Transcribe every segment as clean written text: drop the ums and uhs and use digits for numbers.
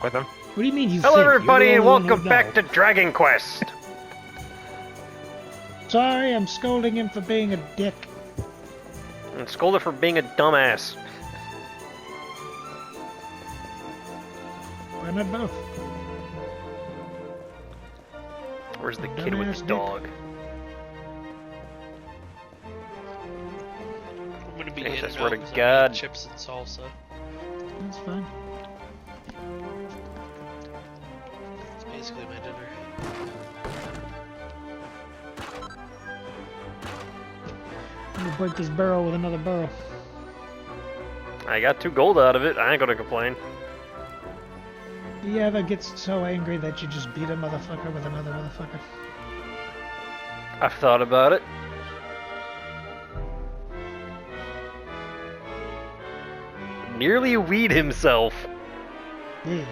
with him. What do you mean you Hello, think? You're everybody, the and only one who welcome back knows. to Dragon Quest. Sorry, I'm scolding him for being a dick. And scolded for being a dumbass. Why not both? Where's the kid with Dumbass the dick. dog? I'm gonna be Jesus, in and swear out to 'cause I'm God. eating chips and salsa. That's fine. It's basically my dinner. I'm gonna break this barrel with another barrel. I got 2 gold out of it. I ain't gonna complain. Do you ever get so angry that you just beat a motherfucker with another motherfucker? I've thought about it. Nearly weed himself. Yeah.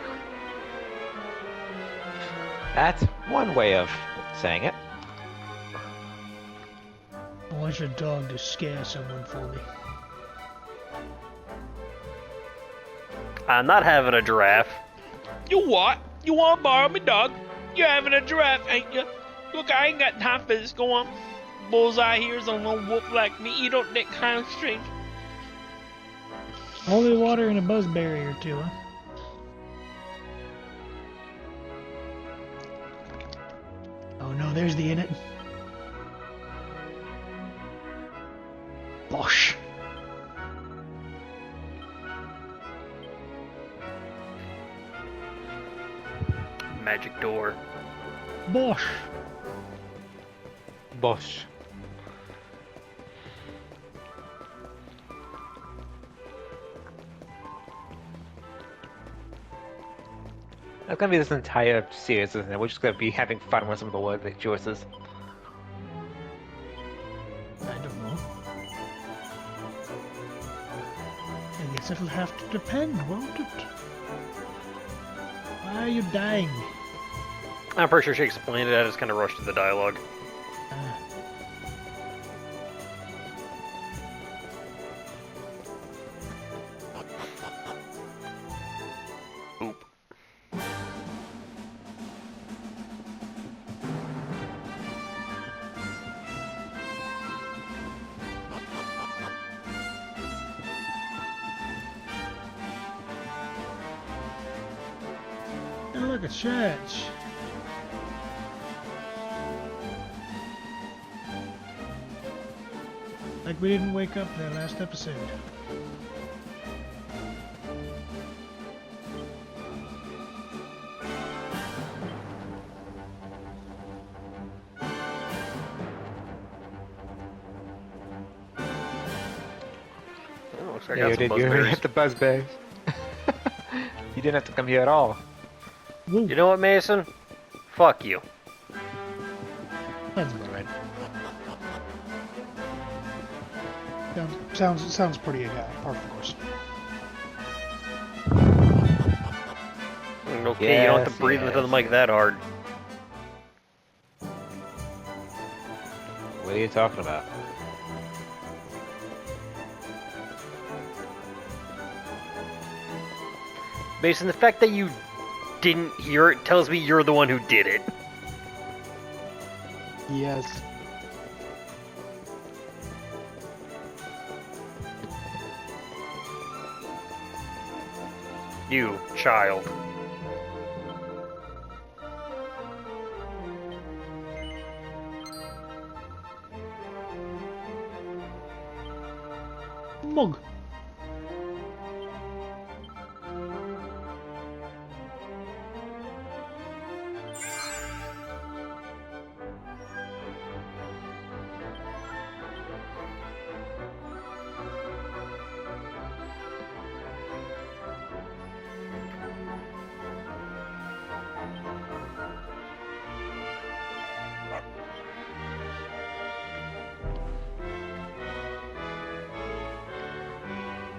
That's one way of saying it. I want your dog to scare someone for me. I'm not having a giraffe. You what? You wanna borrow me dog? You're having a giraffe, ain't you? Look, I ain't got time for this. Go on. Bullseye here's a lone wolf like me. You don't think kind of strange. Holy water and a buzzberry or two, huh? Oh no, there's the in it. Bosh. Magic door. Bosh. Bosh. That's gonna be this entire series, isn't it? We're just gonna be having fun with some of the word choices. I don't know. I guess it'll have to depend, won't it? Why are you dying? I'm pretty sure she explained it. I just kind of rushed through the dialogue. Ah. Oop. And look at church. Like we didn't wake up there last episode. Oh, looks like I Yeah, you got some did. You buzzberries. hit the buzzberries. You didn't have to come here at all. Woo. You know what, Mason? Fuck you. That's about right. Sounds pretty par for the course. Okay, you don't have to Yes, breathe into the yes. mic that hard. What are you talking about? Mason, the fact that you didn't hear it tells me you're the one who did it. Yes. You, child. Mug.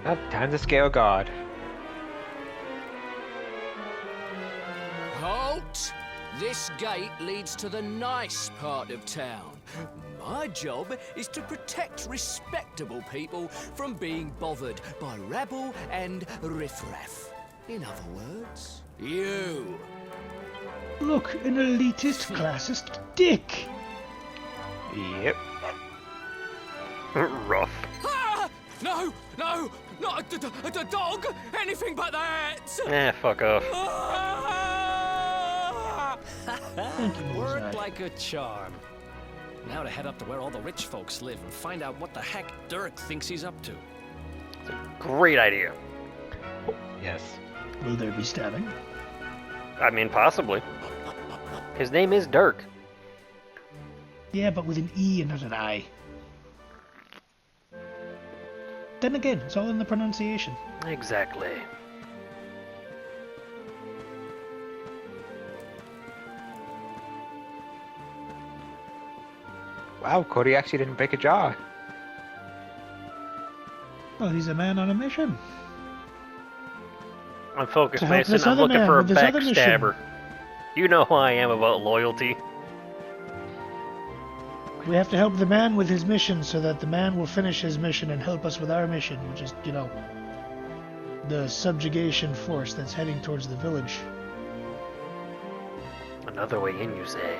Now, time to scale God. Halt! This gate leads to the nice part of town. My job is to protect respectable people from being bothered by rabble and riffraff. In other words, You. Look, an elitist, classist dick. Yep. Rough. Ah! No, no, not the dog. Anything but that. Fuck off. Ah! Thank you, Worked Bullseye. like a charm. Now to head up to where all the rich folks live and find out what the heck Dirk thinks he's up to. Great idea. Yes. Will there be stabbing? I mean, possibly. His name is Dirk. Yeah, but with an E and not an I. Then again, it's all in the pronunciation. Exactly. Wow, Cody actually didn't break a jaw. Well, he's a man on a mission. I'm focused, To help Mason. this I'm other looking man for a with this other mission. backstabber. You know how I am about loyalty. We have to help the man with his mission so that the man will finish his mission and help us with our mission, which is, you know, the subjugation force that's heading towards the village. Another way in, you say?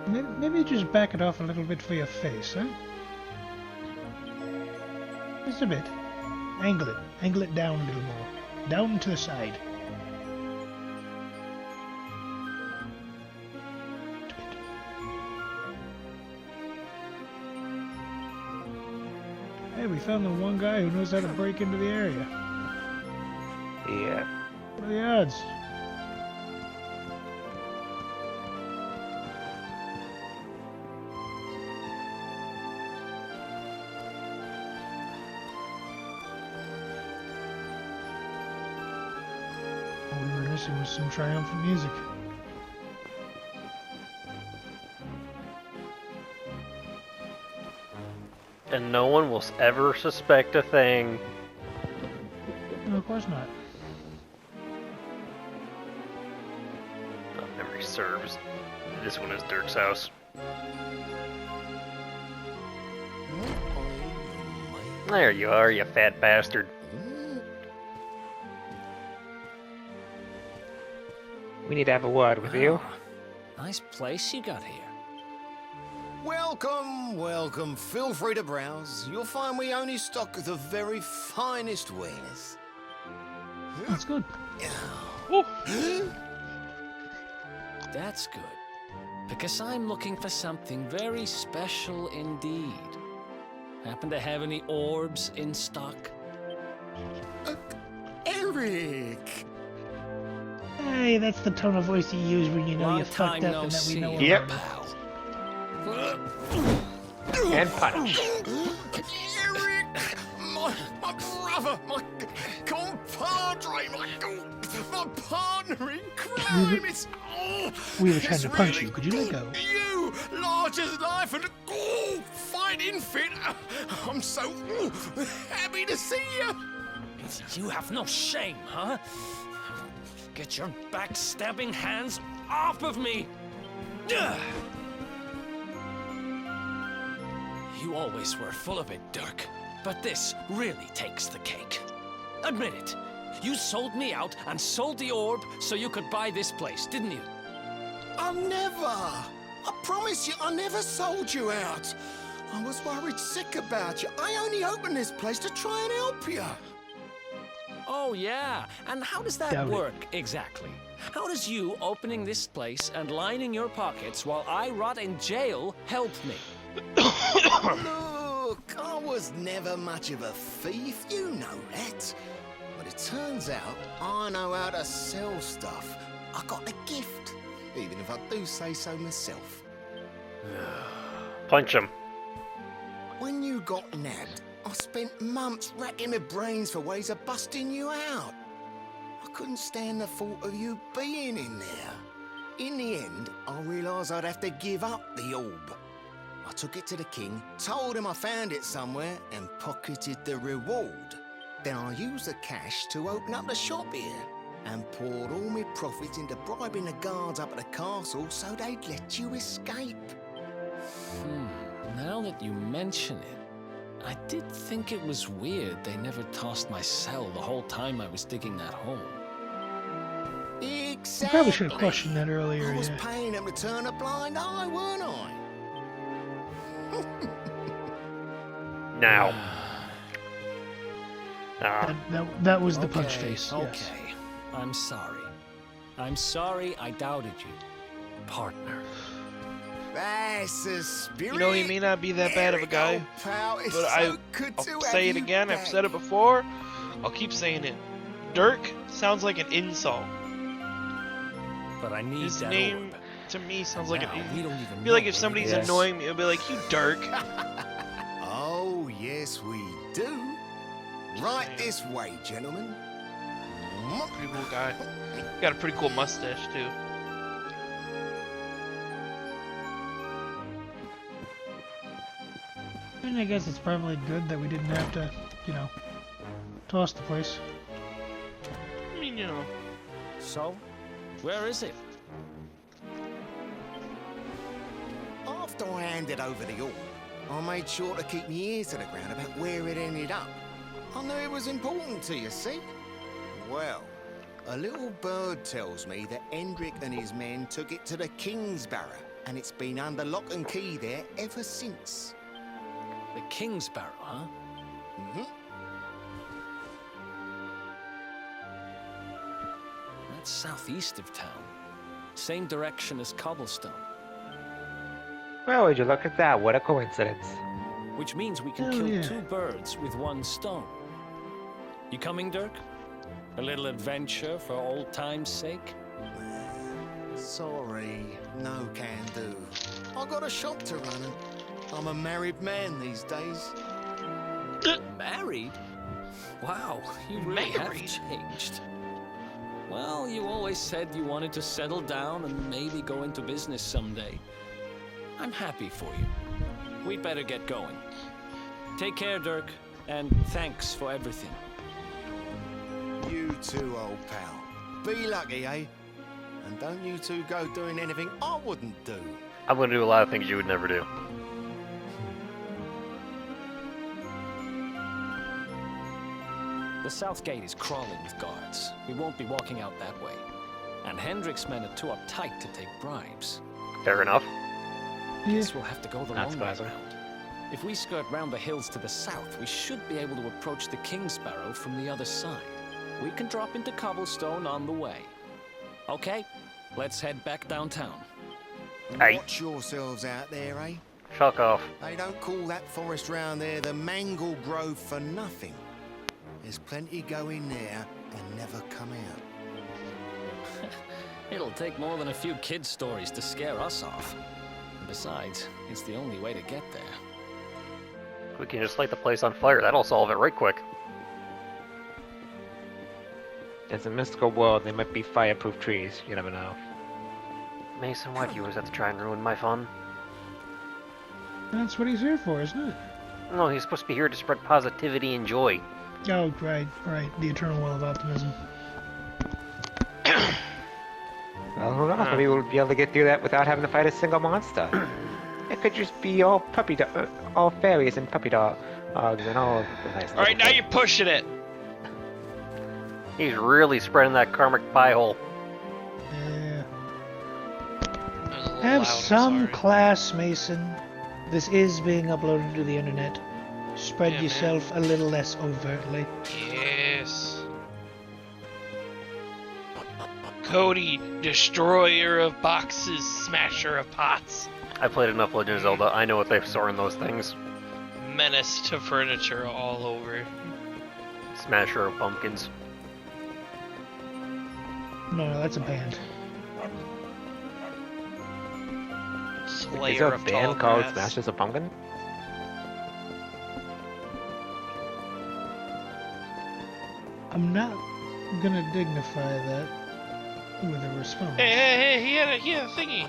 Maybe just back it off a little bit for your face, huh? Just a bit. Angle it. Angle it down a little more. Down to the side. Just a bit. Hey, we found the one guy who knows how to break into the area. Yeah. What are the odds? All we were missing was some triumphant music. And no one will ever suspect a thing. No, of course not. If memory serves. This one is Dirk's house. There you are, you fat bastard. We need to have a word with you. Nice place you got here. Welcome, welcome. Feel free to browse. You'll find we only stock the very finest wares. That's good. That's good. Because I'm looking for something very special indeed. Happen to have any orbs in stock? Eric! Hey, that's the tone of voice you use when you know Long you fucked time up no and that we see, know Yep. pal. And punch. Eric! My brother, my compadre, my partner in crime! It's... we were trying it's to punch really you. Could you let go? You, large as life and fighting fit. I'm so happy to see you. You have no shame, huh? Get your backstabbing hands off of me! Ugh. You always were full of it, Dirk. But this really takes the cake. Admit it. You sold me out and sold the orb so you could buy this place, didn't you? I never. I promise you, I never sold you out. I was worried sick about you. I only opened this place to try and help you. Oh, yeah. And how does that Doubt it. work exactly? How does you opening this place and lining your pockets while I rot in jail help me? Look, I was never much of a thief, you know that. But it turns out I know how to sell stuff. I got a gift, even if I do say so myself. Punch him. When you got nabbed, I spent months racking my brains for ways of busting you out. I couldn't stand the thought of you being in there. In the end, I realised I'd have to give up the orb. I took it to the king, told him I found it somewhere, and pocketed the reward. Then I used the cash to open up the shop here, and poured all my profits into bribing the guards up at the castle so they'd let you escape. Now that you mention it, I did think it was weird they never tossed my cell the whole time I was digging that hole. Exactly. I probably should have questioned that earlier, I was yeah. paying them to turn a blind eye, weren't I? Now. That was the punch Okay, face, Okay, yes. I'm sorry. I'm sorry I doubted you, partner. That's the spirit. You know, he may not be that bad of a guy, Eric, old pal, it's but so good to I'll have say it you again. I've back. said it before. I'll keep saying it. Dirk sounds like an insult. But I need His that name orb. to me sounds like Now, an we don't even I feel like know if where somebody's it is. annoying me, it'll be like, you Dirk. Oh, yes, we do. Right this way, gentlemen. Pretty cool guy. Got a pretty cool mustache, too. I mean, I guess it's probably good that we didn't have to, you know, toss the place. I mean, you know. So, where is it? After I handed over the orb, I made sure to keep my ears to the ground about where it ended up. I knew it was important to you, see? Well, a little bird tells me that Hendrik and his men took it to the Kingsbarrow, and it's been under lock and key there ever since. The Kingsbarrow, huh? Mm-hmm. That's southeast of town. Same direction as Cobblestone. Well, would you look at that? What a coincidence. Which means we can Hell kill yeah. 2 birds with 1 stone. You coming, Dirk? A little adventure for old time's sake? Sorry, no can do. I got a shop to run and I'm a married man these days. Married? Wow, you really have Married? changed. Well, you always said you wanted to settle down and maybe go into business someday. I'm happy for you. We'd better get going. Take care, Dirk, and thanks for everything. You too, old pal. Be lucky, eh? And don't you two go doing anything I wouldn't do. I'm gonna do a lot of things you would never do. The south gate is crawling with guards. We won't be walking out that way. And Hendrik's men are too uptight to take bribes. Fair enough. Yeah. Guess we'll have to go the Not long way surprising. around. If we skirt round the hills to the south, we should be able to approach the Kingsbarrow from the other side. We can drop into Cobblestone on the way. Okay, let's head back downtown. Hey. Watch yourselves out there, eh? Fuck off. They don't call that forest round there the Mangle Grove for nothing. There's plenty go in there and never come out. It'll take more than a few kids' stories to scare us off. And besides, it's the only way to get there. We can just light the place on fire. That'll solve it right quick. It's a mystical world. There might be fireproof trees. You never know. Mason, why do you always have to try and ruin my fun? That's what he's here for, isn't it? No, he's supposed to be here to spread positivity and joy. Oh, right. The eternal well of optimism. Well, who knows? Maybe we'll be able to get through that without having to fight a single monster. It could just be all all fairies and puppy dogs and all the nice. All right, little now things. you're pushing it. He's really spreading that karmic pie hole. Yeah. That was a little Have loud, I'm some sorry. class, Mason. This is being uploaded to the internet. Spread Yeah, man. yourself a little less overtly. Yes. Cody, destroyer of boxes, smasher of pots, I played enough Legend of Zelda. I know what they store in those things. menace to furniture all over. Smasher of pumpkins. No, that's a band. Is Slayer there a of tall band called grass. Smashers of Pumpkin? I'm not gonna dignify that with a response. Hey, he had a thingy.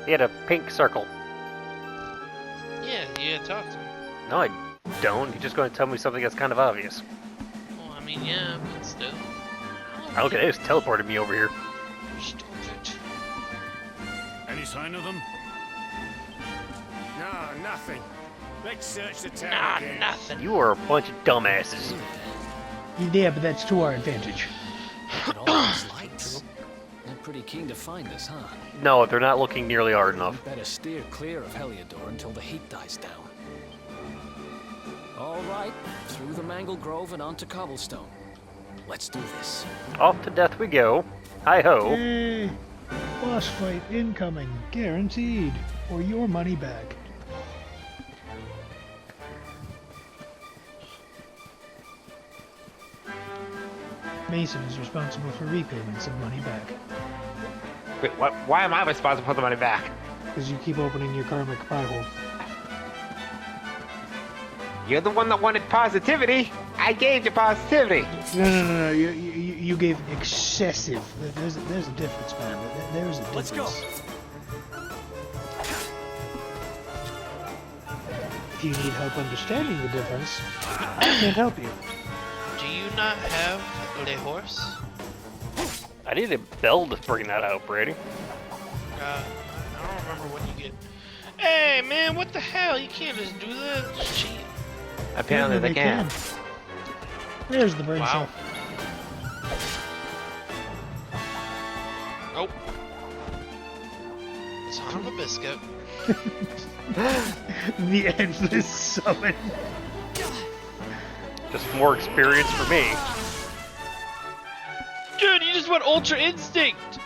He had a pink circle. Yeah, you talk to him. No, I don't. You're just going to tell me something that's kind of obvious. Well, I mean, yeah, but still. Okay, they just teleported me over here. Stupid. Any sign of them? No, nothing. Let's search the town Nah, again. nothing. You are a bunch of dumbasses. Yeah, but that's to our advantage. Look at all these lights. They're pretty keen to find us, huh? No, they're not looking nearly hard enough. We better steer clear of Heliodor until the heat dies down. All right, through the Mangle Grove and onto Cobblestone. Let's do this. Off to death we go. Hi-ho. Hey, boss fight incoming, guaranteed, or your money back. Mason is responsible for repayments of money back, Wait, what? Why am I responsible for the money back? because you keep opening your karmic pothole. You're the one that wanted positivity. I gave you positivity. No. You gave excessive. There's a difference, man. There's a difference. Let's go. If you need help understanding the difference, I can't help you. Do you not have a horse? I need a bell to bring that out, Brady. I don't remember what you get. Hey, man, what the hell? You can't just do that. Just cheat. Apparently they can. There's the brain Wow. cell. Nope. Son of a biscuit. The endless summon. Just more experience for me. Dude, you just went Ultra Instinct!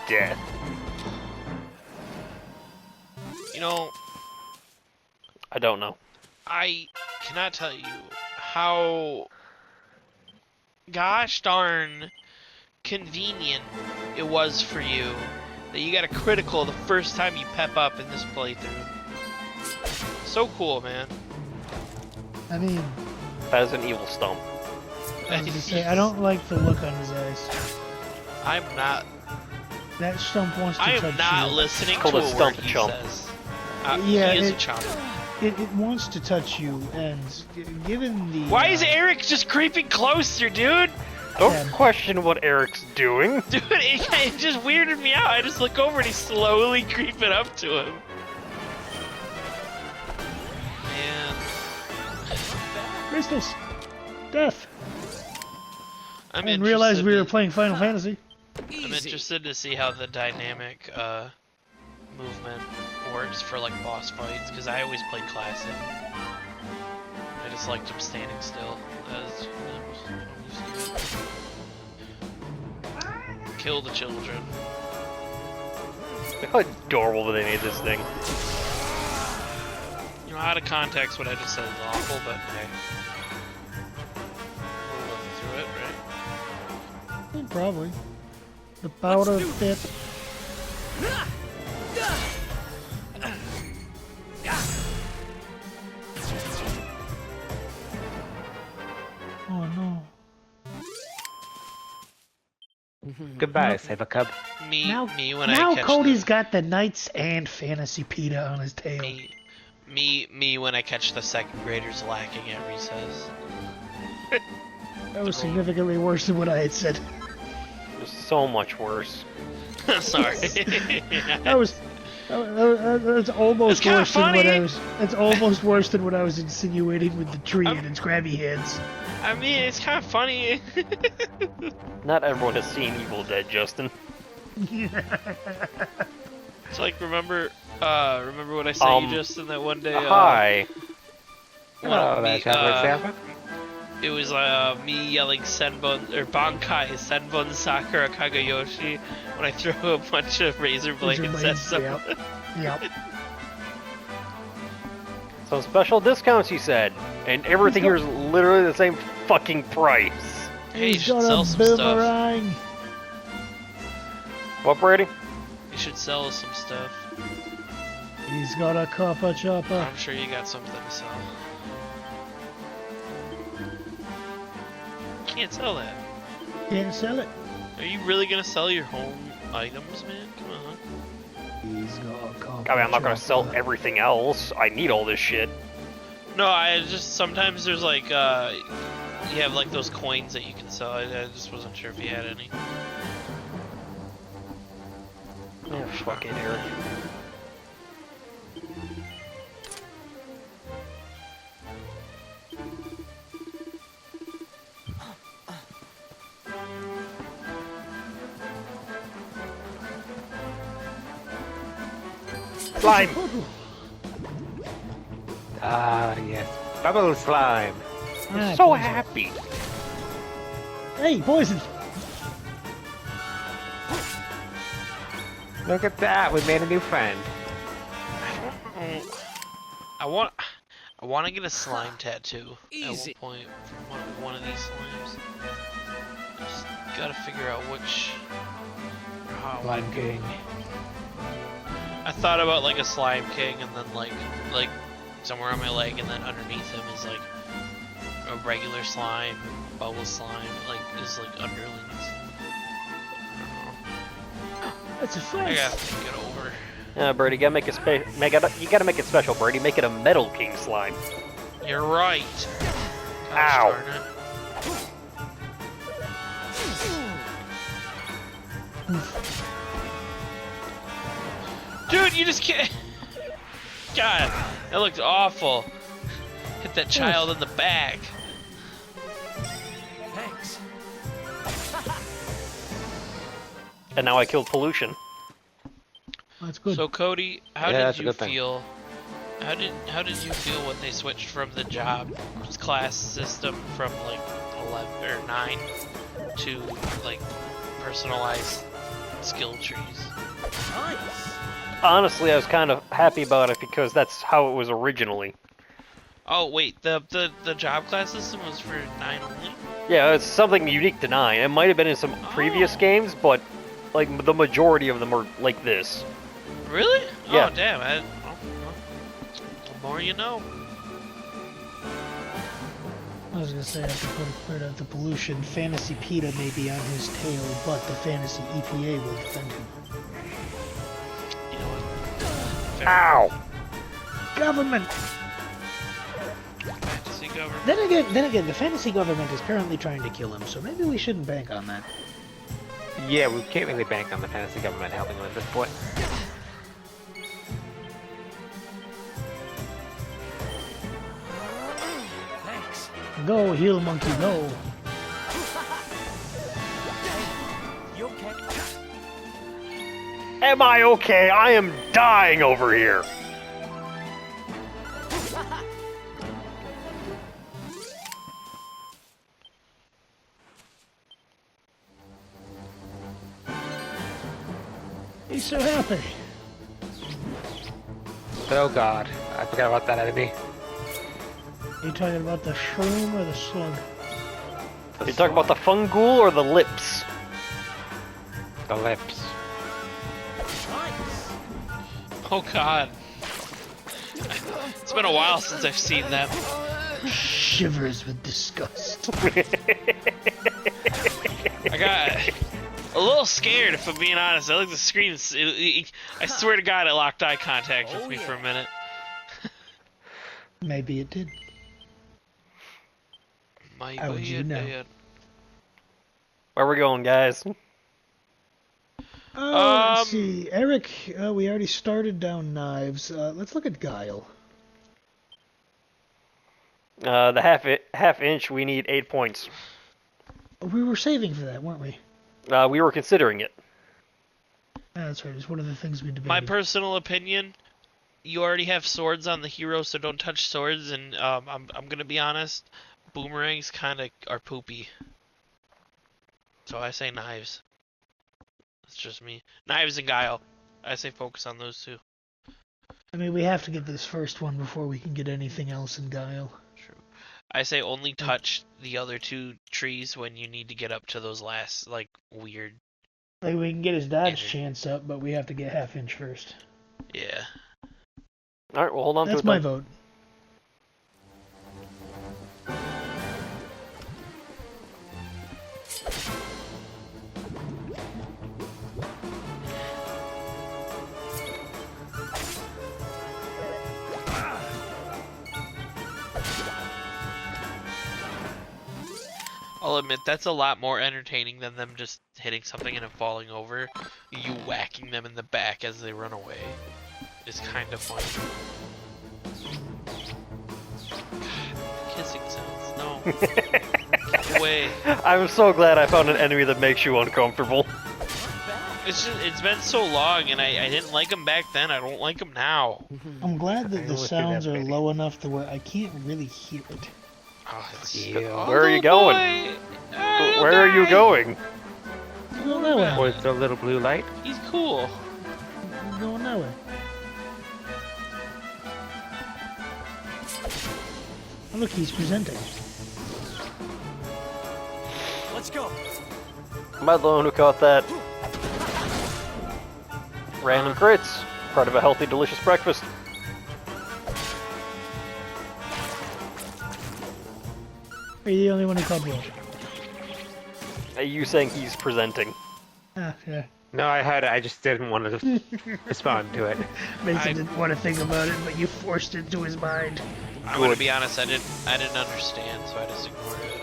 Death. You know, I don't know. I cannot tell you how gosh darn convenient it was for you that you got a critical the first time you pep up in this playthrough. So cool, man. I mean, That is an evil stump. I was gonna say, I don't like the look on his eyes. I'm not. That stump wants to I touch am not you. listening Called to a a stump word he chump. says. Yeah, he is a it- chump. It wants to touch you, and given the... Why is Eric just creeping closer, dude? Don't Yeah. question what Eric's doing. Dude, it just weirded me out. I just look over and he's slowly creeping up to him. Man, Crystals! Death! I I'm didn't realize we were interested playing Final Fantasy. I'm Easy. interested to see how the dynamic movement works for like boss fights, because I always played classic. I just liked him standing still. Kill the children. Look how adorable they made this thing. You know, out of context, what I just said is awful, but hey. We'll live through it, right? Probably. The powder pit. Oh no. Goodbye, Saber Cub. Me when now I catch Cody's got the Knights and Fantasy PETA on his tail. me when I catch the second graders lacking at recess. That was significantly worse than what I had said. It was so much worse. Sorry. That was that's almost kinda worse than what I funny. was. That's almost worse than what I was insinuating with the tree and its grabby hands. I mean, it's kind of funny. Not everyone has seen Evil Dead, Justin. It's like remember what I said you just in that one day. Hi. Oh, that's example. It was me yelling Senbon or Bankai Senbon Sakura Kagayoshi when I throw a bunch of razor blades at someone. Yep. Some special discounts, he said. And everything here is literally the same fucking price. Hey, you He's should got sell a some stuff. boomerang. What, Brady? You should sell some stuff. He's got a copper chopper. I'm sure you got something to sell. Can't sell that. Can't sell it. Are you really gonna sell your home items, man? Come on. He's got a copper I mean, I'm not gonna sell chopper. everything else. I need all this shit. No, I just sometimes there's like you have like those coins that you can sell. I just wasn't sure if you had any. Yeah, fucking Eric. Slime! Ah, yes. Bubble slime. Ah, So poison. happy! Hey, poison! Look at that. We made a new friend. I want to get a slime tattoo Easy. at one point from one of these slimes. Just gotta figure out which. Or how. Slime King. I thought about like a slime king, and then like somewhere on my leg, and then underneath him is like a regular slime, bubble slime, like is like underlings. That's a I flex. gotta think it over. Yeah, Brady, you gotta make it special, Brady. Make it a Metal King slime. You're right. Gosh Ow. darn it. Dude, you just can't. God, that looked awful. Hit that child in the back. Thanks. And now I killed pollution. That's good. So Cody, how Yeah, that's a did you good thing. feel? How did you feel when they switched from the job class system from like 11 or 9 to like personalized skill trees? Nice. Honestly, I was kind of happy about it because that's how it was originally. Oh wait, the job class system was for 9 only? Yeah, it's something unique to 9. It might have been in some previous games, but like the majority of them are like this. Really? Yeah. Oh damn! Well, the more you know. I was gonna say I have to put out the pollution. Fantasy PETA may be on his tail, but the Fantasy EPA will defend him. You know what? Fair Ow! Government. fantasy government. Then again, the fantasy government is currently trying to kill him, so maybe we shouldn't bank on that. Yeah, we can't really bank on the fantasy government helping him at this point. Thanks. Go, heal monkey, go. You okay? Am I okay? I am dying over here. He's so happy. Oh god, I forgot about that enemy. Are you talking about the shroom or the slug? You talking about the fungool or the lips? The lips. Nice. Oh god. It's been a while since I've seen them. Shivers with disgust. I got a little scared, if I'm being honest. I looked at the screen. I swear to God, it locked eye contact with me for a minute. Maybe it did. How would you know? Where we going, guys? Let's see. Eric, we already started down knives. Let's look at Guile. The half inch. We need 8 points. We were saving for that, weren't we? We were considering it. That's right. It's one of the things we debated. My personal opinion, you already have swords on the hero, so don't touch swords. And I'm gonna be honest, boomerangs kind of are poopy. So I say knives. That's just me. Knives and guile. I say focus on those two. I mean, we have to get this first one before we can get anything else in Guile. True. I say only touch the other two trees when you need to get up to those last, like, weird. Like, we can get his dodge Yeah. chance up, but we have to get half inch first. Yeah. All right, well, hold on to That's it. my then. vote. I'll admit that's a lot more entertaining than them just hitting something and it falling over, you whacking them in the back as they run away is kind of funny. God, kissing sounds. No. Get away. I'm so glad I found an enemy that makes you uncomfortable. It's been so long, and I didn't like them back then. I don't like them now. I'm glad that the Let's do sounds that, are baby. low enough to where I can't really hear it. Oh, it's Yeah. Where are you little going? boy. Oh, Where are you guy. going? I'm going that way. Towards the little blue light. He's cool. I'm going that way. Oh, look, he's presenting. Let's go. Am I the one who caught that? Random crits. Part of a healthy, delicious breakfast. Are you the only one who called Will? Are you saying he's presenting? Ah, yeah. No, I heard it. I just didn't want to respond to it. Mason I- didn't want to think about it, but you forced it into his mind. I'm gonna be honest. I didn't understand, so I just ignored it.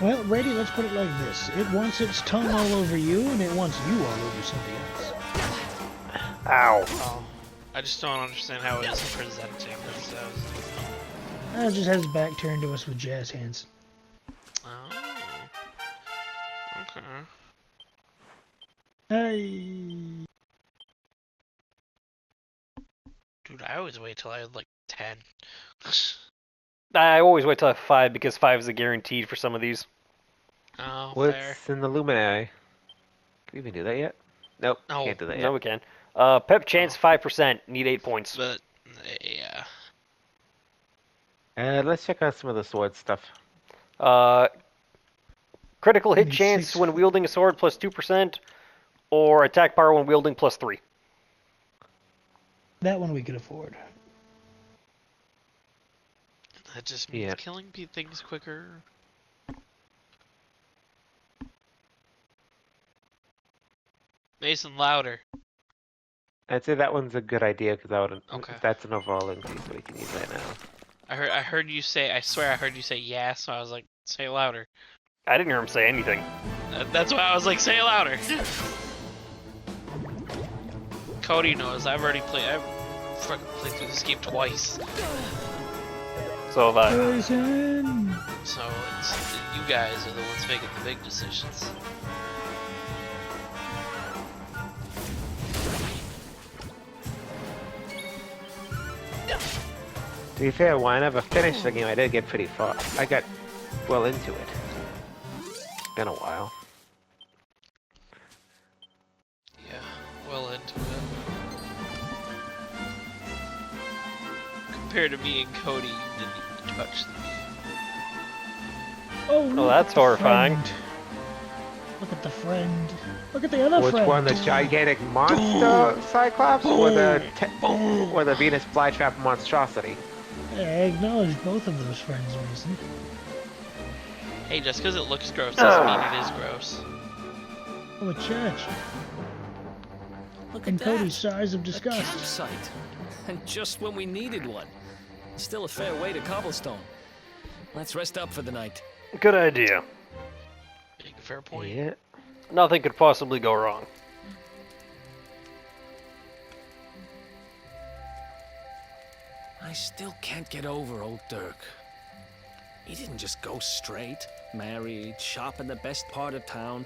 Well, Brady, let's put it like this. It wants its tongue all over you, and it wants you all over somebody else. Ow. Oh, I just don't understand how it is presenting. It just has its back turned to us with jazz hands. Oh. Okay. Hey. Dude, I always wait till I had like 10. I always wait till I have 5 because 5 is a guaranteed for some of these. Oh, What's fair. in the luminary? Can we even do that yet? Nope. No. Can't do that No, yet. we can. Pep chance 5%. Need 8 points. But, yeah. Let's check out some of the sword stuff. Critical hit Maybe chance 6. when wielding a sword plus 2%, or attack power when wielding plus 3. That one we could afford. That just means Yeah. killing things quicker. Mason, louder. I'd say that one's a good idea because that would. Okay. That's an overall increase, so we can use that now. I heard you say. I swear I heard you say yeah. So I was like, say it louder. I didn't hear him say anything. That's why I was like, say it louder. Cody knows. I've already played. I've fucking played through this game twice. So have I. Poison! So it's you guys are the ones making the big decisions. To be fair, when I never finished the game, I did get pretty far. I got well into it. It's been a while. Yeah, well into it. Compared to me and Cody, you didn't even touch the game. Oh, look that's at the horrifying. friend. Look at the friend. Look at the other Which friend. one, the gigantic monster Cyclops, or the Venus flytrap monstrosity? I acknowledge both of those friends, Mason. Hey, just because it looks gross doesn't mean it is gross. Oh, a church. Look And at that. Cody's sighs of A disgust. campsite. And just when we needed one. Still a fair way to cobblestone. Let's rest up for the night. Good idea. Big fair point. Yeah. Nothing could possibly go wrong. I still can't get over old Dirk. He didn't just go straight, married, shop in the best part of town.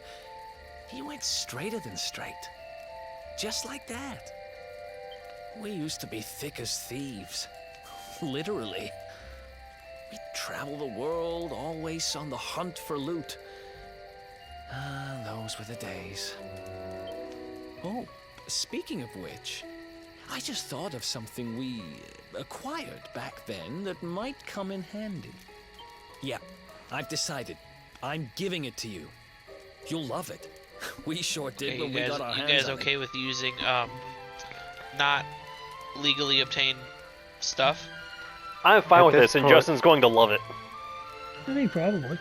He went straighter than straight. Just like that. We used to be thick as thieves. Literally. We'd travel the world, always on the hunt for loot. Ah, those were the days. Oh, speaking of which, I just thought of something we acquired back then that might come in handy. Yeah, I've decided. I'm giving it to you. You'll love it. We sure did Okay, when we got our you hands guys on okay with using not legally obtained stuff? I'm fine At with this this, and point- Justin's going to love it. I mean, probably.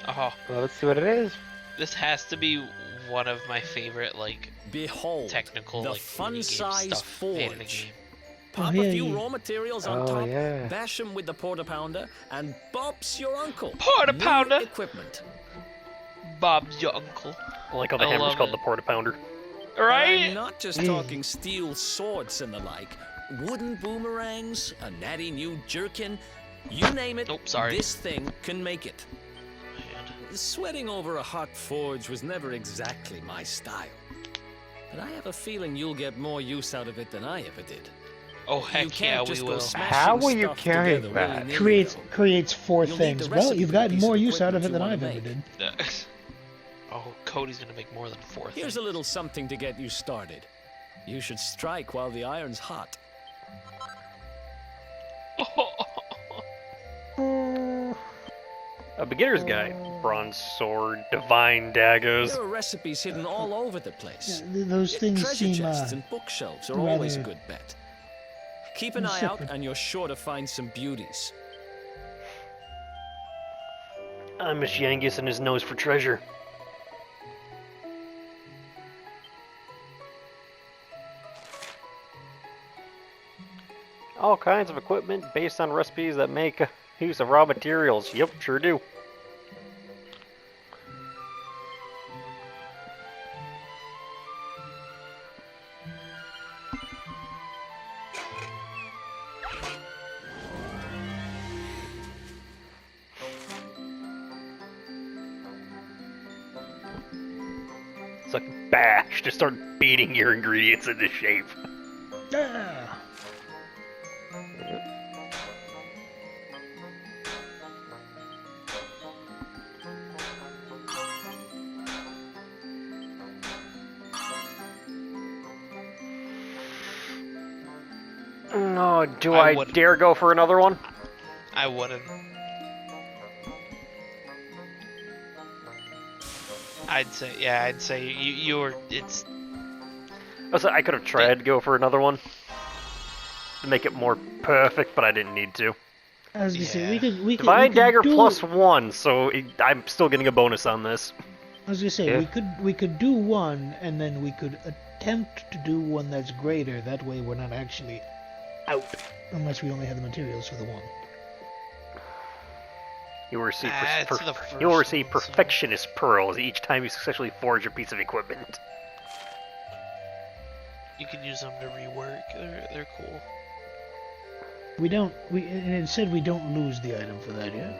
Oh, Well, let's see what it is. this has to be one of my favorite it. Behold, technical the minigame fun-size stuff made in a forge. game. Pop yeah, a few yeah. raw materials on Oh, top, yeah. bash 'em with the porta pounder, and Bob's your uncle. Porta New pounder? equipment. Bob's your uncle. I like how the I hammer's love called it. the porta pounder. I'm Right? not just talking steel swords and the like. Wooden boomerangs, a natty new jerkin, you name it. Nope, sorry. This thing can make it. Man. Sweating over a hot forge was never exactly my style. But I have a feeling you'll get more use out of it than I ever did. Oh, You heck yeah, can't we just go will. smashing How will you stuff carry together that? willy-nilly, though. Creates 4 You'll need things. the Well, recipe you've for the gotten piece of more use out of it equipment than you I've wanna ever make. did. Oh, Cody's gonna make more than 4 Here's things. a little something to get you started. You should strike while the iron's hot. A beginner's guide. Bronze sword, divine daggers. There are recipes hidden all over the place. Those things Treasure seem chests and bookshelves are always a rather good bet. Keep an eye out separate. and you're sure to find some beauties. I miss Yangus and his nose for treasure. All kinds of equipment based on recipes that make use of raw materials. Yep, sure do. It's like bash to start beating your ingredients into shape. Yeah. No, do I I wouldn't. dare go for another one? I wouldn't. I'd say you're. It's. I could have tried to go for another one to make it more perfect, but I didn't need to. I was gonna say Yeah. we could Divine Dagger do, +1, so I'm still getting a bonus on this. I was gonna say Yeah. we could do one and then we could attempt to do one that's greater. That way we're not actually out unless we only have the materials for the one. You will receive, It's the first you will receive one, so- Perfectionist Pearls each time you successfully forge a piece of equipment. You can use them to rework. They're cool. We don't. And it said we don't lose the item for that yet.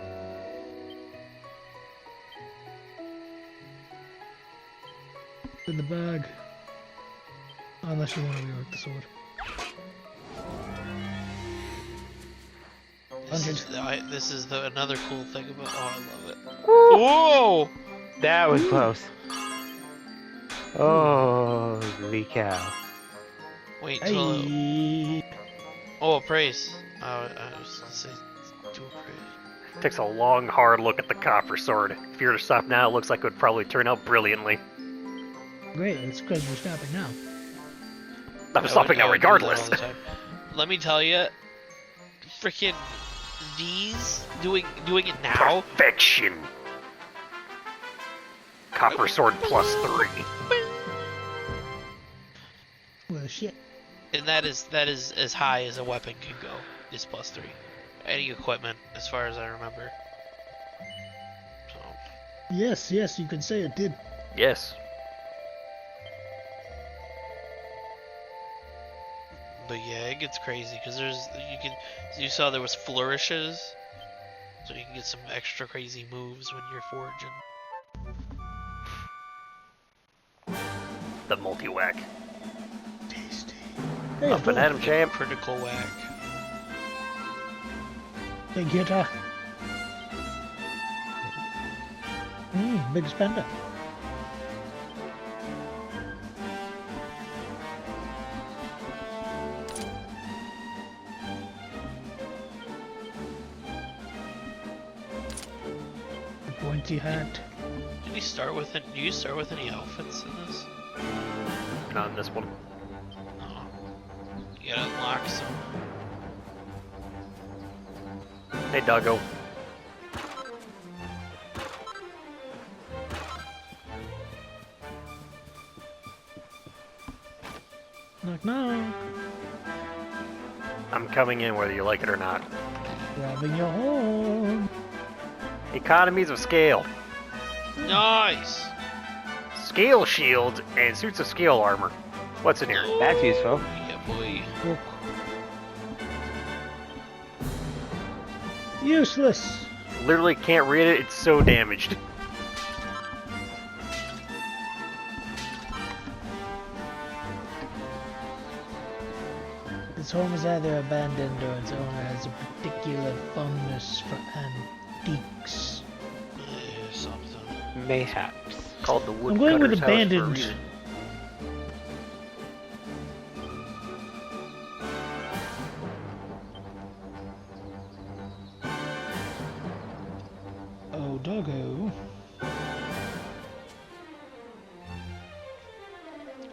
In the bag. Unless you want to rework the sword. This is another cool thing about. Oh, I love it. Whoa! That was close. Holy cow. Wait till. Hey. Oh, praise. I was gonna say, do a praise. Takes a long, hard look at the copper sword. If you were to stop now, it looks like it would probably turn out brilliantly. Great, that's because we're stopping now. I'm stopping now I would do that regardless. all the time. Let me tell you, freaking these doing it now. Perfection! Copper sword +3. Well, shit. And that is as high as a weapon can go. Is +3. Any equipment, as far as I remember. So Yes, you can say it did. Yes. but yeah, it gets crazy because you saw there was flourishes, so you can get some extra crazy moves when you're forging. The multi-whack. Tasty. Hey, Up and at him, champ. Critical whack. big hitter. Big spender. The pointy hat. Do you start with any outfits in this? Not in this one. No. You gotta unlock some. Hey, doggo. Knock knock. I'm coming in whether you like it or not. Grabbing your horn. Economies of scale. Nice. Scale shield and suits of scale armor. What's in here? That's useful. Yeah, boy. Book. Useless. Literally can't read it, it's so damaged. Its home is either abandoned or its owner has a particular fondness for antiques. Yeah, something. Mayhaps. Called the I'm going with Woodcutter's House for a abandoned. reason. Oh, doggo.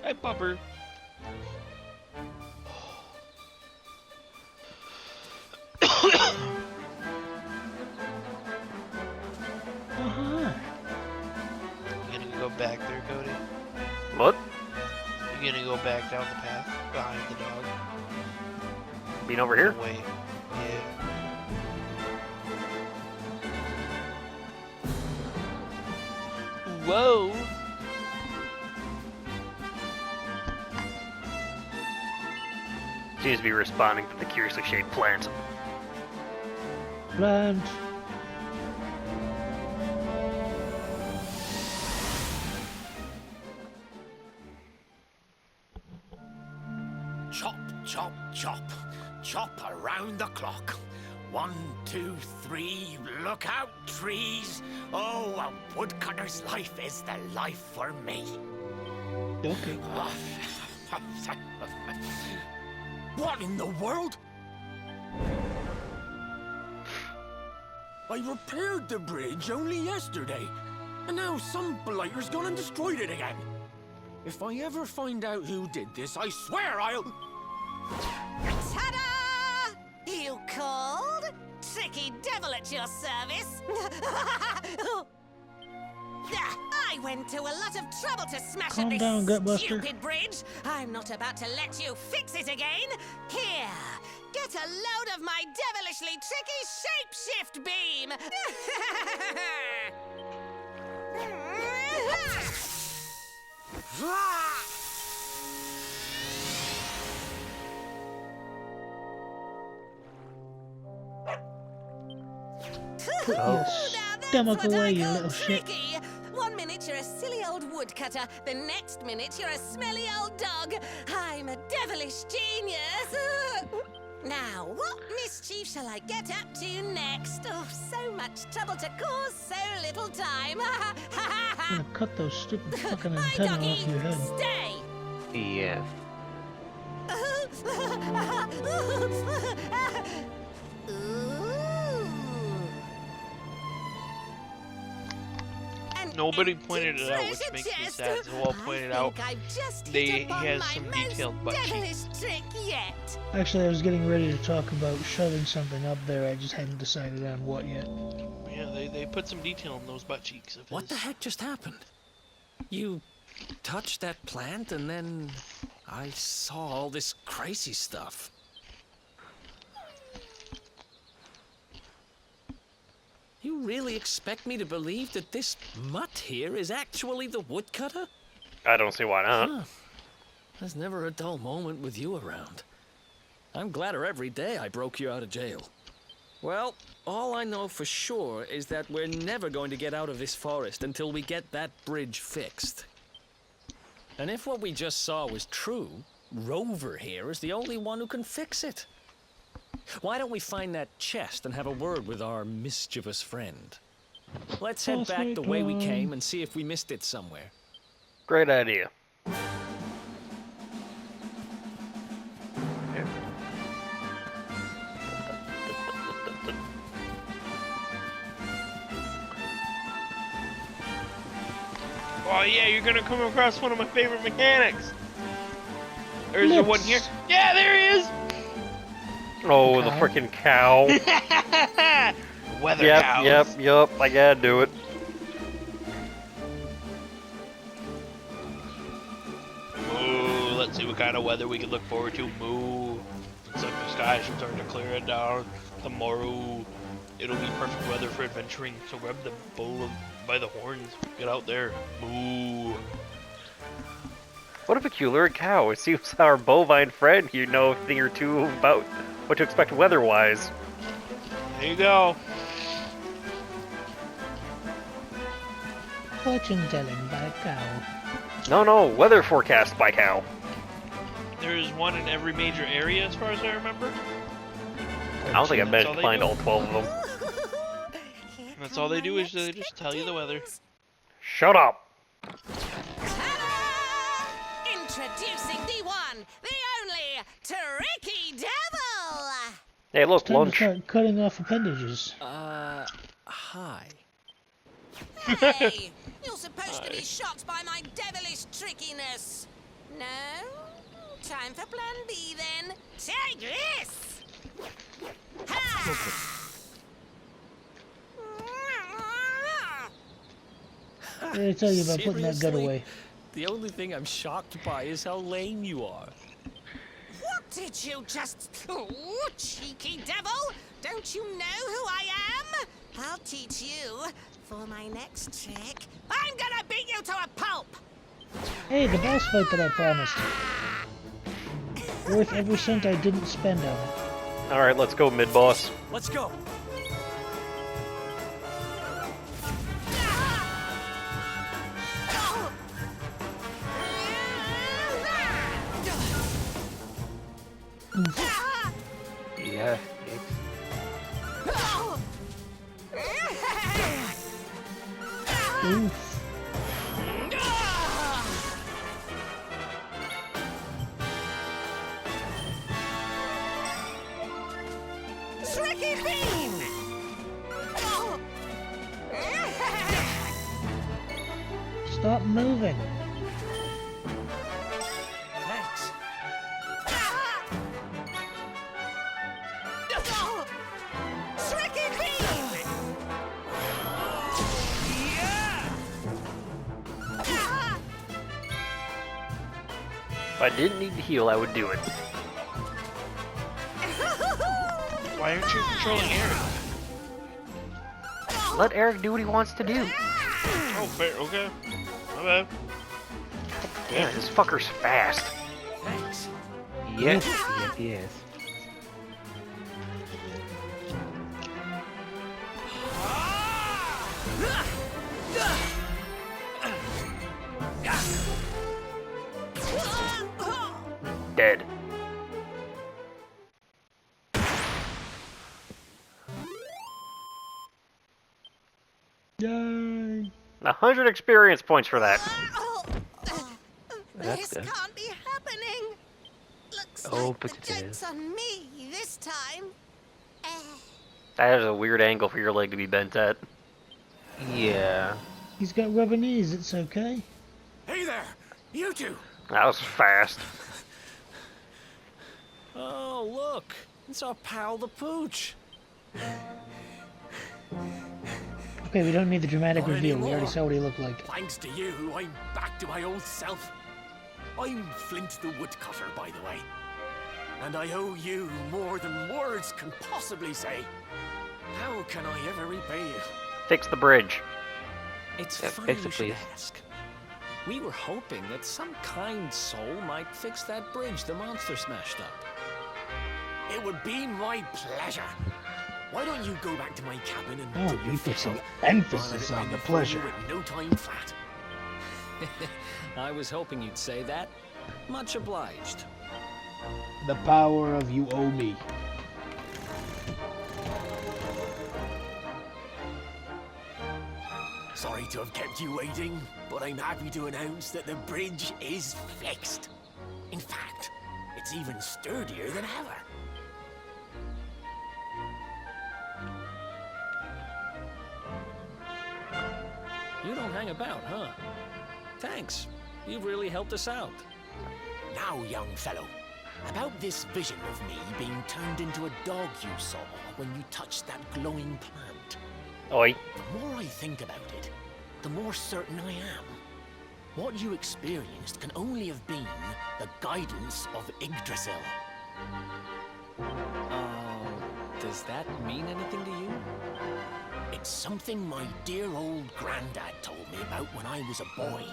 Hi, Bubber. Uh-huh. You gonna go back there, Cody? What? You gonna go back down the path behind the dog? Being over here? Wait. Yeah. Whoa. Seems to be responding to the curiously shaped plant. Plant. Chop, chop, chop. Chop around the clock. 1, 2, 3, look out, trees. Oh, a woodcutter's life is the life for me. Okay. What in the world? I repaired the bridge only yesterday, and now some blighter's gone and destroyed it again. If I ever find out who did this, I swear I'll... Ta-da! You called? Tricky devil at your service. I went to a lot of trouble to smash Calm up this down, Gutbuster. stupid bridge. I'm not about to let you fix it again. Here, get a load of my devilishly tricky shapeshift beam. Put your Now that's stomach what away, I you call little shit. tricky. 1 minute you're a silly old woodcutter, the next minute you're a smelly old dog. I'm a devilish genius. Now, what mischief shall I get up to next? Oh, so much trouble to cause so little time. I'm gonna cut those stupid fucking Hi, antennae doggy. off your head. Stay. Yeah. Nobody pointed it out, which makes me sad. Zoel pointed out he has some detailed butt cheeks. devilish trick yet. Actually, I was getting ready to talk about shoving something up there. I just hadn't decided on what yet. Yeah, they put some detail in those butt cheeks of What his. the heck just happened? You touched that plant and then I saw all this crazy stuff. You really expect me to believe that this mutt here is actually the woodcutter? I don't see why not. Huh. There's never a dull moment with you around. I'm gladder every day I broke you out of jail. Well, all I know for sure is that we're never going to get out of this forest until we get that bridge fixed. And if what we just saw was true, Rover here is the only one who can fix it. Why don't we find that chest and have a word with our mischievous friend? Let's head back the way we came and see if we missed it somewhere. Great idea. Oh yeah, you're gonna come across one of my favorite mechanics. Or is there one here? Yeah, there he is. Oh, the Okay. freaking cow. Weather Yep, cows. yep. I gotta do it. Moo. Let's see what kind of weather we can look forward to. Moo. It's like the sky should start to clear it down. Tomorrow, it'll be perfect weather for adventuring. So grab the bull by the horns. Get out there. Moo. What a peculiar cow. It seems our bovine friend here know a thing or two about what to expect weather-wise. There you go. Fortune telling by cow. No, weather forecast by cow. There's one in every major area, as far as I remember. I don't think I That's managed all to they find do. all 12 of them. Here That's come all they my do is they next just tell you the weather. trick Shut up! Ta-da! Introducing the one, the only, Tricky Devil! Hey, look, Time to lunch. start cutting off appendages. Hi. Hey, you're supposed to be shocked by my devilish trickiness. No? Time for plan B then. Take this! Ha! What did I tell you about putting that gun Seriously? away? The only thing I'm shocked by is how lame you are. What did you just... Oh, cheeky devil! Don't you know who I am? I'll teach you. For my next trick, I'm gonna beat you to a pulp! Hey, the boss fight that I promised. Worth every cent I didn't spend on it. Alright, let's go, mid-boss. Let's go. Yeah. Oof. Tricky beam! Stop moving. Thanks. Tricky beam! If I didn't need to heal, I would do it. Why aren't you controlling Eric? Let Eric do what he wants to do. Oh, fair. Okay. My bad. Damn, this fucker's fast. Thanks. Yes, yes. Dead. Yay. 100 experience points for that. That's This good. can't be happening. Looks Oh, like but the it joke's is. on me this time. That is a weird angle for your leg to be bent at. Yeah. He's got rubber knees, it's okay. Hey there, you two. That was fast. Oh, look. It's our pal the Pooch. Okay, we don't need the dramatic Not reveal. We already anymore. saw what he looked like. Thanks to you, I'm back to my old self. I'm Flint the Woodcutter, by the way. And I owe you more than words can possibly say. How can I ever repay you? Fix the bridge. It's Yeah, funny fix you it, should please. ask. We were hoping that some kind soul might fix that bridge the monster smashed up. It would be my pleasure. Why don't you go back to my cabin and Oh, do your you put fish some up, emphasis while I on the get ready for you pleasure. in no time flat. I was hoping you'd say that. Much obliged. The power of you owe me. Sorry to have kept you waiting, but I'm happy to announce that the bridge is fixed. In fact, it's even sturdier than ever. You don't hang about, huh? Thanks. You've really helped us out. Now, young fellow, about this vision of me being turned into a dog you saw when you touched that glowing plant. Oi. The more I think about it, the more certain I am. What you experienced can only have been the guidance of Yggdrasil. Does that mean anything to you? It's something my dear old granddad told me about when I was a boy.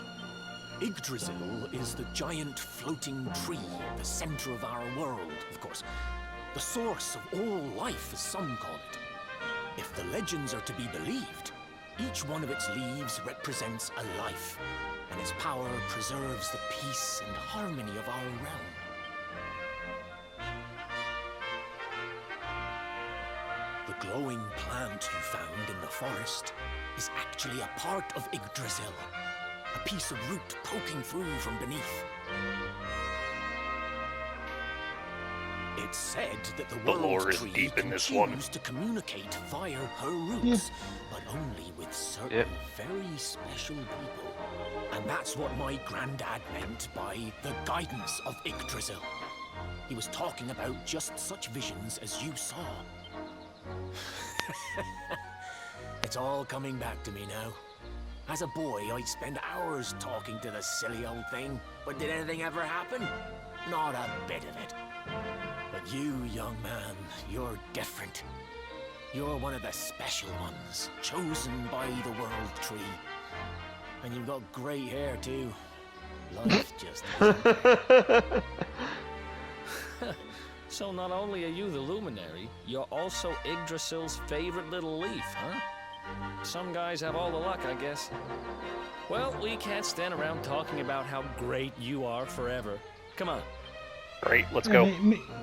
Yggdrasil is the giant floating tree at the center of our world, of course. The source of all life, as some call it. If the legends are to be believed, each one of its leaves represents a life, and its power preserves the peace and harmony of our realm. The glowing plant you found in the forest is actually a part of Yggdrasil, a piece of root poking through from beneath. It's said that the The lore world is tree deep in can this choose one. to communicate via her roots, but only with certain Yep. very special people. And that's what my granddad meant by the guidance of Yggdrasil. He was talking about just such visions as you saw. It's all coming back to me now. As a boy, I'd spend hours talking to the silly old thing, but did anything ever happen? Not a bit of it. But you, young man, you're different. You're one of the special ones, chosen by the World Tree. And you've got great hair, too. Life just isn't. So not only are you the luminary, you're also Yggdrasil's favorite little leaf, huh? Some guys have all the luck, I guess. Well, we can't stand around talking about how great you are forever. Come on. Right, let's go.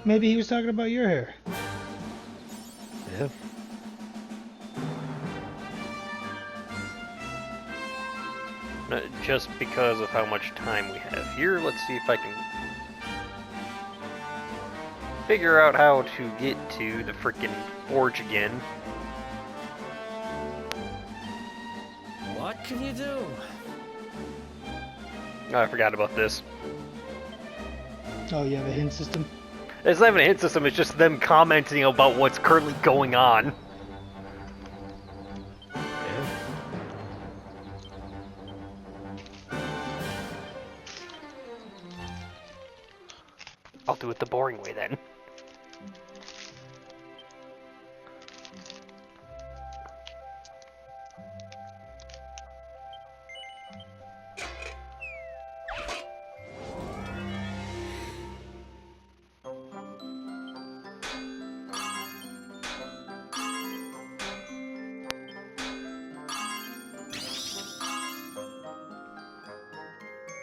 Maybe he was talking about your hair. Yeah. Just because of how much time we have here, let's see if I can figure out how to get to the frickin' forge again. What can you do? Oh, I forgot about this. Oh, you have a hint system? It's not even a hint system, it's just them commenting about what's currently going on. I'll do it the boring way then.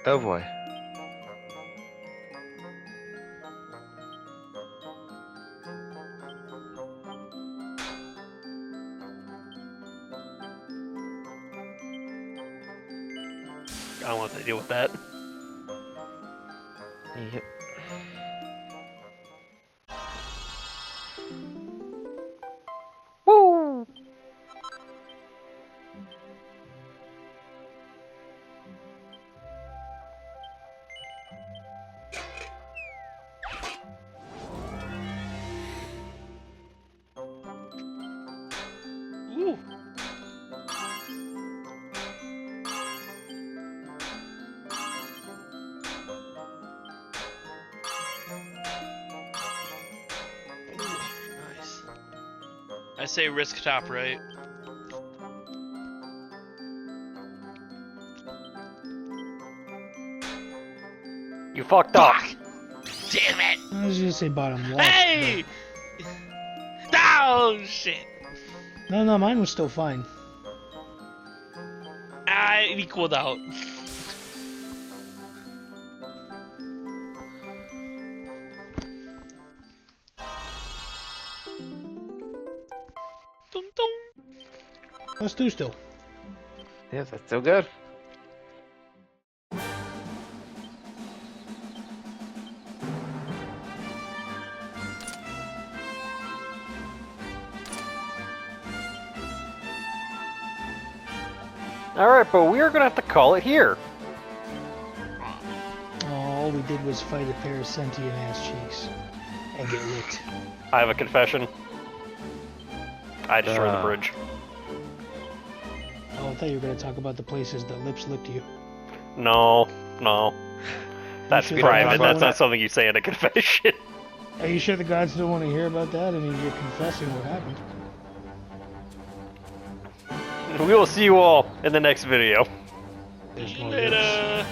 Oh boy. I don't want to deal with that. Yep. Woo! Ooh. Nice. I say risk top right. You fucked up. Damn it! I was gonna say bottom left. Hey! Oh shit! No, mine was still fine. It equaled out. Dun, dun. Let's do still. Yes, that's still good. Alright, but we're gonna have to call it here. Oh, all we did was fight a pair of sentient ass cheeks and get licked. I have a confession. I destroyed the bridge. Oh, I thought you were gonna talk about the places that lips licked you. No. That's should private. talk That's about not something you say in a confession. Are you sure the gods don't want to hear about that? I mean, you're confessing what happened. We will see you all in the next video. There's more Later.